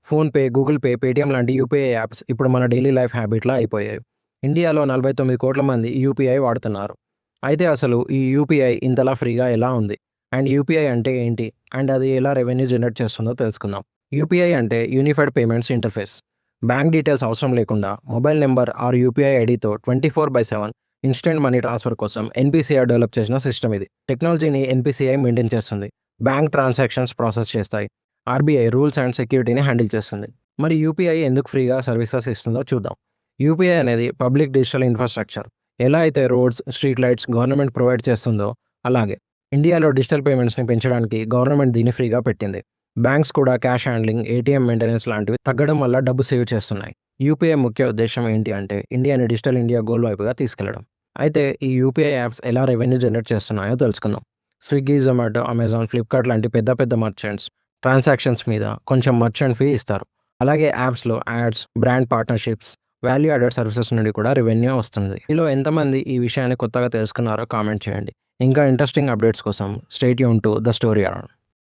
PhonePe, Google pay, Paytm లాంటి UPI apps ఇప్పుడు మన డైలీ లైఫ్ హ్యాబిట్‌లా అయిపోయాయి. ఇండియాలో 49,00,00,000 మంది యూపీఐ వాడుతున్నారు. అయితే అసలు ఈ యూపీఐ ఇంతలా ఫ్రీగా ఎలా ఉంది? అండ్ యూపీఐ అంటే ఏంటి? అండ్ అది ఎలా రెవెన్యూ జనరేట్ చేస్తుందో తెలుసుకుందాం. యూపీఐ అంటే unified payments interface. Bank details అవసరం లేకుండా మొబైల్ నంబర్ ఆర్ యూపీఐ ఐడీతో 24/7 ఇన్‌స్టంట్ మనీ ట్రాన్స్‌ఫర్ కోసం ఎన్‌పీసీఐ డెవలప్ చేసిన సిస్టమ్ ఇది. టెక్నాలజీని ఎన్‌పీసీఐ మెయింటైన్ చేస్తుంది. బ్యాంక్ ట్రాన్సాక్షన్స్ ప్రాసెస్ చేస్తాయి. ఆర్బీఐ రూల్స్ అండ్ సెక్యూరిటీని హ్యాండిల్ చేస్తుంది. మరి యూపీఐ ఎందుకు ఫ్రీగా సర్వీసెస్ ఇస్తుందో చూద్దాం. యూపీఐ అనేది పబ్లిక్ డిజిటల్ ఇన్ఫ్రాస్ట్రక్చర్. ఎలా అయితే roads, street lights government provide చేస్తుందో అలాగే ఇండియాలో డిజిటల్ పేమెంట్స్‌ని పెంచడానికి గవర్నమెంట్ దీన్ని ఫ్రీగా పెట్టింది. బ్యాంక్స్ కూడా క్యాష్ హ్యాండ్లింగ్, ఏటీఎం మెయింటెనెన్స్ లాంటివి తగ్గడం వల్ల డబ్బు సేవ్ చేస్తున్నాయి. యూపీఐ ముఖ్య ఉద్దేశ్యం ఏంటి అంటే ఇండియాని డిజిటల్ ఇండియా గోల్ వైపుగా తీసుకెళ్లడం. అయితే ఈ యూపీఐ యాప్స్ ఎలా రెవెన్యూ జనరేట్ చేస్తున్నాయో తెలుసుకుందాం. స్విగ్గీ, జొమాటో, అమెజాన్, ఫ్లిప్‌కార్ట్ లాంటి పెద్ద పెద్ద మర్చెంట్స్ ట్రాన్సాక్షన్స్ మీద కొంచెం మర్చెంట్ ఫీ ఇస్తారు. అలాగే యాప్స్‌లో ads, brand partnerships, value added services నుండి కూడా రెవెన్యూ వస్తుంది. మీలో ఎంతమంది ఈ విషయాన్ని కొత్తగా తెలుసుకున్నారో కామెంట్ చేయండి. ఇంకా ఇంట్రెస్టింగ్ అప్డేట్స్ కోసం stay tune to the story around.